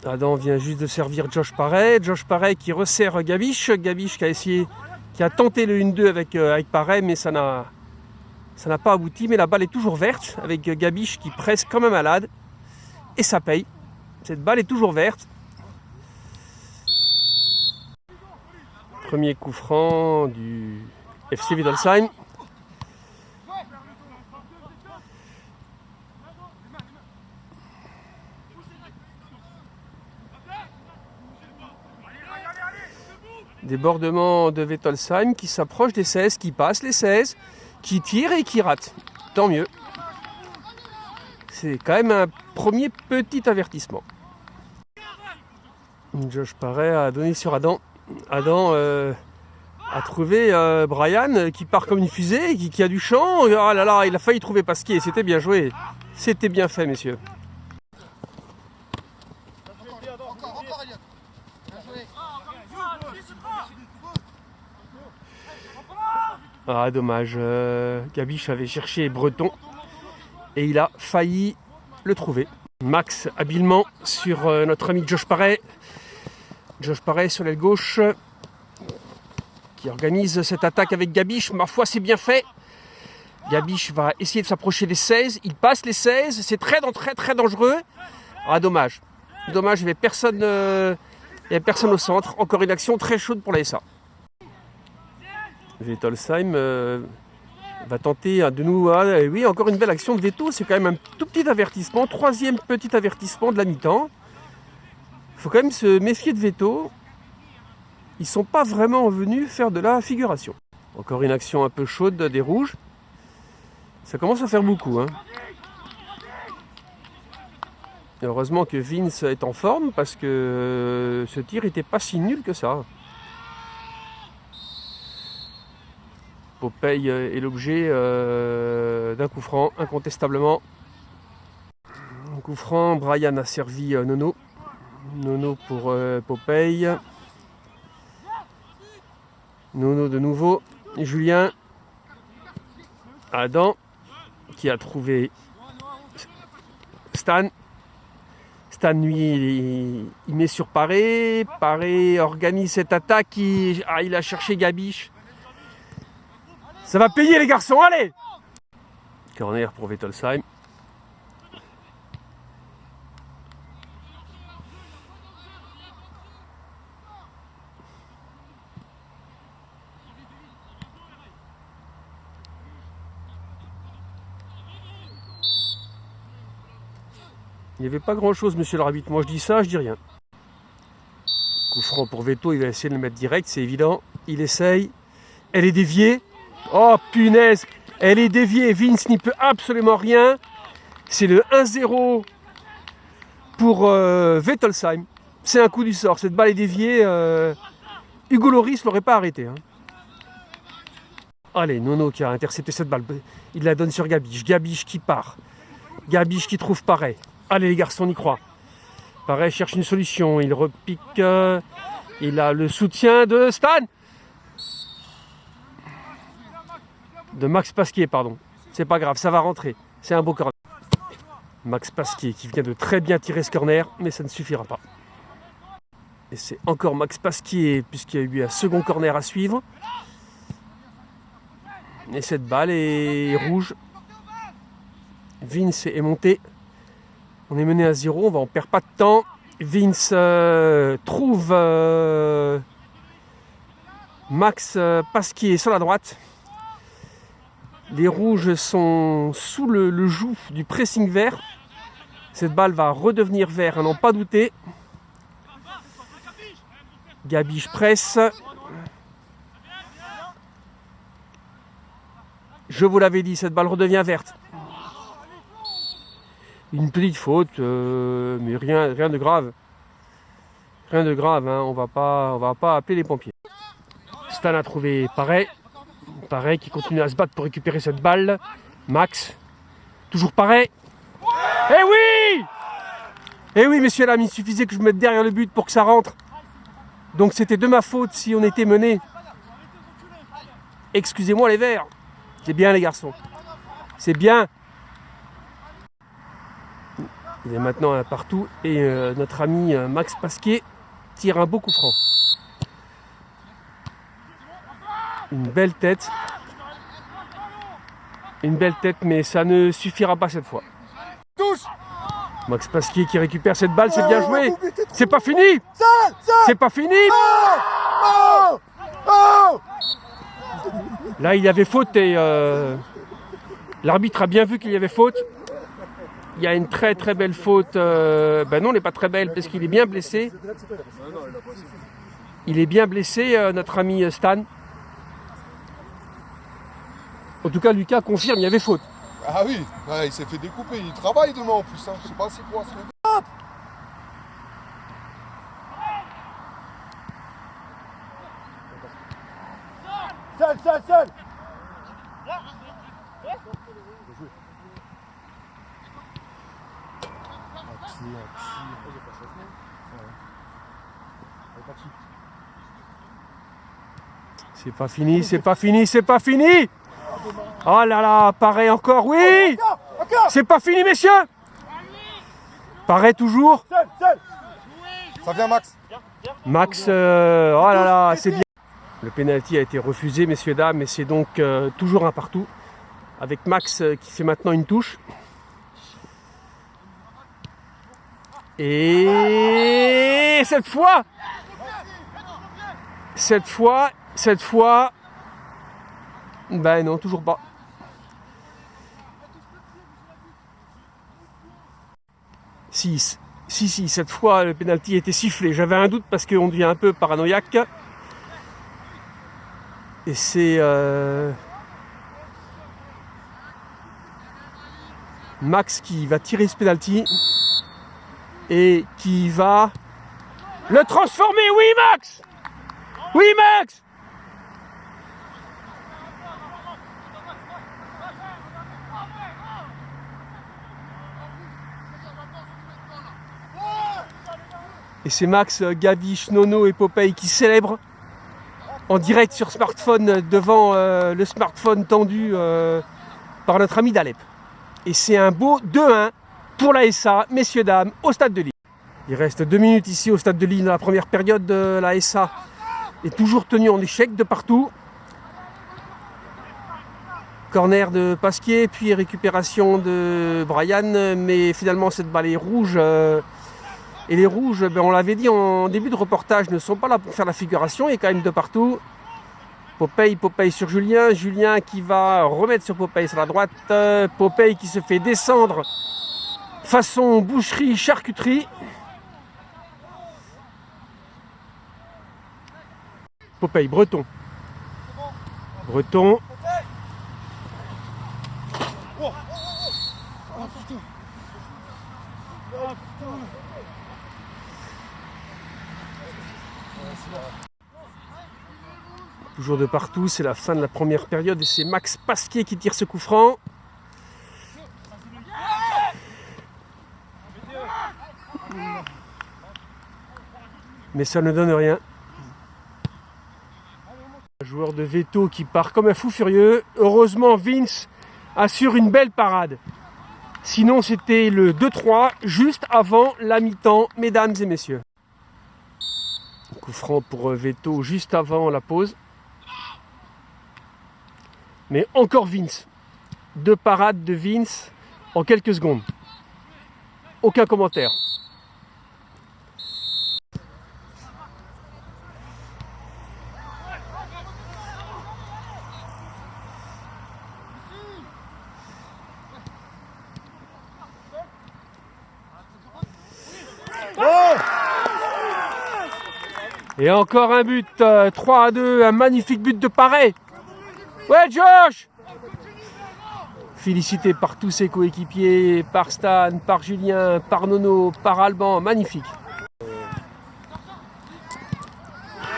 Adam vient juste de servir Josh Parey. Josh Parey qui resserre Gabish. Gabish qui a tenté le 1-2 avec Parey, mais ça n'a pas abouti. Mais la balle est toujours verte avec Gabish qui presse comme un malade. Et ça paye. Cette balle est toujours verte. Premier coup franc du FC Wittelsheim. Débordement de Wittelsheim qui s'approche des 16, qui passe les 16, qui tire et qui rate. Tant mieux. C'est quand même un premier petit avertissement. Josh Parey a donné sur Adam. Adam a trouvé Brian qui part comme une fusée, qui a du champ. Oh là là, il a failli trouver Pasquier. C'était bien joué. C'était bien fait, messieurs. Ah, dommage. Gabish avait cherché Breton et il a failli le trouver. Max habilement sur notre ami Josh Parey. Josh Parey sur l'aile gauche qui organise cette attaque avec Gabish. Ma foi, c'est bien fait. Gabish va essayer de s'approcher des 16. Il passe les 16. C'est très dangereux. Ah, dommage. Dommage, il n'y avait personne au centre. Encore une action très chaude pour la SA. Wittelsheim va tenter de nous... oui, encore une belle action de veto. C'est quand même un tout petit avertissement. Troisième petit avertissement de la mi-temps. Il faut quand même se méfier de veto. Ils ne sont pas vraiment venus faire de la figuration. Encore une action un peu chaude des rouges. Ça commence à faire beaucoup. Heureusement que Vince est en forme parce que ce tir n'était pas si nul que ça. Popeye est l'objet d'un coup franc, incontestablement. Un coup franc, Brian a servi Nono. Nono pour Popeye. Nono de nouveau. Et Julien. Adam qui a trouvé Stan. Stan, lui, il met sur Parey. Parey organise cette attaque. Il a cherché Gabish. Ça va payer les garçons, allez! Corner pour Wittelsheim. Il n'y avait pas grand chose, monsieur l'arbitre. Moi je dis ça, je dis rien. Coup franc pour Veto, il va essayer de le mettre direct, c'est évident. Il essaye. Elle est déviée. Oh punaise, elle est déviée, Vince n'y peut absolument rien. C'est le 1-0 pour Wittelsheim. C'est un coup du sort, cette balle est déviée. Hugo Lloris ne l'aurait pas arrêté. Allez, Nono qui a intercepté cette balle. Il la donne sur Gabish. Gabish qui part. Gabish qui trouve Parey. Allez les garçons, on y croit. Parey cherche une solution, il repique. Il a le soutien de Stan. De Max Pasquier, pardon. C'est pas grave, ça va rentrer. C'est un beau corner. Max Pasquier qui vient de très bien tirer ce corner, mais ça ne suffira pas. Et c'est encore Max Pasquier, puisqu'il y a eu un second corner à suivre. Et cette balle est rouge. Vince est monté. On est mené à 0, on perd pas de temps. Vince trouve Max Pasquier sur la droite. Les rouges sont sous le joug du pressing vert. Cette balle va redevenir vert, à n'en pas douter. Gabish presse. Je vous l'avais dit, cette balle redevient verte. Une petite faute, mais rien de grave. Rien de grave, on va pas appeler les pompiers. Stan a trouvé Parey. Parey qui continue à se battre pour récupérer cette balle. Max, toujours Parey. Eh oui! Eh oui, messieurs dames, il suffisait que je me mette derrière le but pour que ça rentre. Donc c'était de ma faute si on était mené. Excusez-moi les verts. C'est bien les garçons. C'est bien. Il est maintenant un partout et notre ami Max Pasquier tire un beau coup franc. Une belle tête. Une belle tête, mais ça ne suffira pas cette fois. Max Pasquier qui récupère cette balle, c'est bien joué. C'est pas fini. C'est pas fini. Là, il y avait faute et l'arbitre a bien vu qu'il y avait faute. Il y a une très très belle faute. Ben non, elle n'est pas très belle parce qu'il est bien blessé. Il est bien blessé, notre ami Stan. En tout cas, Lucas confirme, il y avait faute. Ah oui, ouais, il s'est fait découper. Il travaille demain en plus. Hein. Je sais pas c'est quoi ce truc. Seul. C'est pas fini, c'est pas fini, c'est pas fini. Oh là là, Paré encore, oui. C'est pas fini, messieurs. Paré toujours. Seul. Ça vient, Max. Max, oh là là, c'est bien. Le pénalty a été refusé, messieurs, dames, et c'est donc toujours un partout. Avec Max qui fait maintenant une touche. Et cette fois, ben non, toujours pas. Si, cette fois le pénalty était sifflé. J'avais un doute parce qu'on devient un peu paranoïaque. Et c'est Max qui va tirer ce pénalty et qui va le transformer. Oui, Max! Oui, Max! Et c'est Max, Gabiche, Nono et Popeye qui célèbrent en direct sur smartphone devant le smartphone tendu par notre ami d'Alep. Et c'est un beau 2-1 pour la SA, messieurs, dames, au Stade de Lille. Il reste 2 minutes ici au Stade de Lille dans la première période de la SA. Est toujours tenu en échec de partout. Corner de Pasquier, puis récupération de Brian, mais finalement cette balle est rouge. Et les rouges, ben on l'avait dit en début de reportage, ne sont pas là pour faire la figuration, il y a quand même de partout. Popeye sur Julien, Julien qui va remettre sur Popeye sur la droite, Popeye qui se fait descendre façon boucherie, charcuterie. Popeye, Breton. Toujours de partout, c'est la fin de la première période et c'est Max Pasquier qui tire ce coup franc. Mais ça ne donne rien. Un joueur de Veto qui part comme un fou furieux. Heureusement, Vince assure une belle parade. Sinon, c'était le 2-3 juste avant la mi-temps, mesdames et messieurs. Coup franc pour Veto juste avant la pause. Mais encore Vince. 2 parades de Vince en quelques secondes. Aucun commentaire. Et encore un but, 3-2, un magnifique but de Paré. Ouais, Josh! Félicité par tous ses coéquipiers, par Stan, par Julien, par Nono, par Alban, magnifique.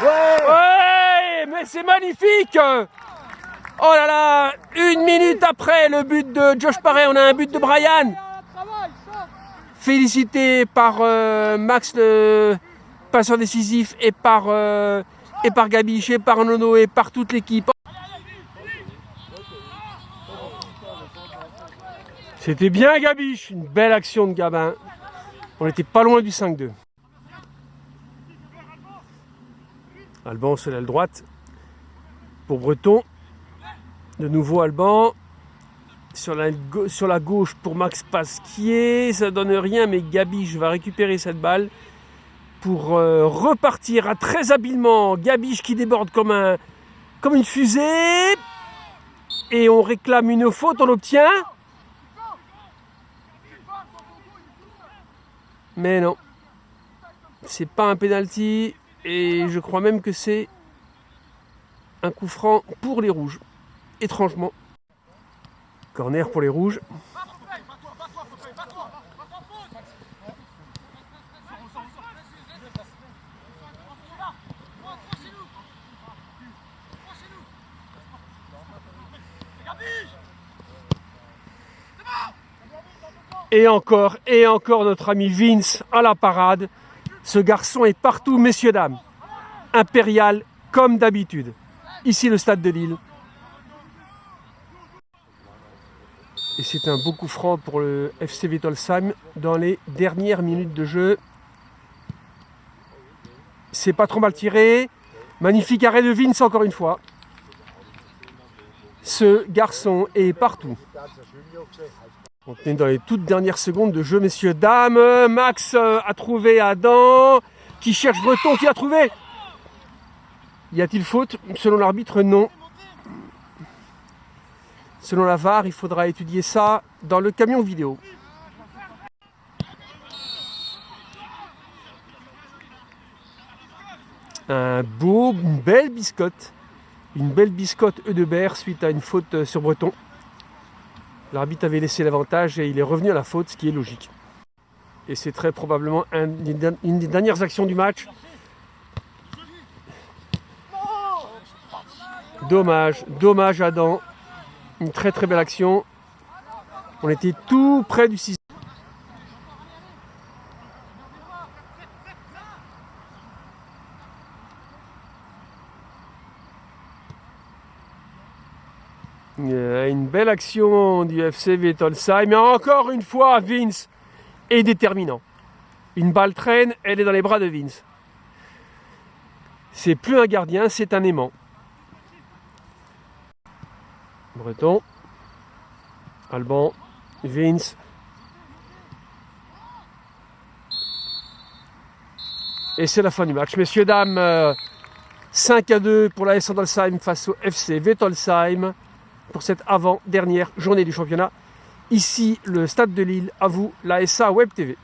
Ouais, mais c'est magnifique! Oh là là, 1 minute après le but de Josh Paré, on a un but de Brian. Félicité par Max, le passeur décisif, et par Gabiche, et par Nono, et par toute l'équipe. C'était bien Gabiche, une belle action de Gabin. On n'était pas loin du 5-2. Alban sur l'aile droite pour Breton. De nouveau Alban. Sur la gauche pour Max Pasquier. Ça donne rien, mais Gabiche va récupérer cette balle pour repartir très habilement. Gabiche qui déborde comme une fusée. Et on réclame une faute, on l'obtient. Mais non. C'est pas un penalty. Et je crois même que c'est un coup franc pour les rouges. Étrangement. Corner pour les rouges. Et encore notre ami Vince à la parade. Ce garçon est partout, messieurs, dames. Impérial, comme d'habitude. Ici, le stade de Lille. Et c'est un beau coup franc pour le FC Wittolsheim dans les dernières minutes de jeu. C'est pas trop mal tiré. Magnifique arrêt de Vince encore une fois. Ce garçon est partout. On est dans les toutes dernières secondes de jeu, messieurs, dames. Max a trouvé Adam, qui cherche Breton, qui a trouvé. Y a-t-il faute? Selon l'arbitre, non. Selon la VAR, il faudra étudier ça dans le camion vidéo. Une belle biscotte. Une belle biscotte Eudebert suite à une faute sur Breton. L'arbitre avait laissé l'avantage et il est revenu à la faute, ce qui est logique. Et c'est très probablement une des dernières actions du match. Dommage Adam. Une très très belle action. On était tout près du 6. Une belle action du FC Wittolsheim. Mais encore une fois, Vince est déterminant. Une balle traîne, elle est dans les bras de Vince. C'est plus un gardien, c'est un aimant. Breton, Alban, Vince. Et c'est la fin du match. Messieurs, dames, 5-2 pour la AS Wittolsheim face au FC Wittolsheim pour cette avant-dernière journée du championnat. Ici, le stade de Lille, à vous, la SA Web TV.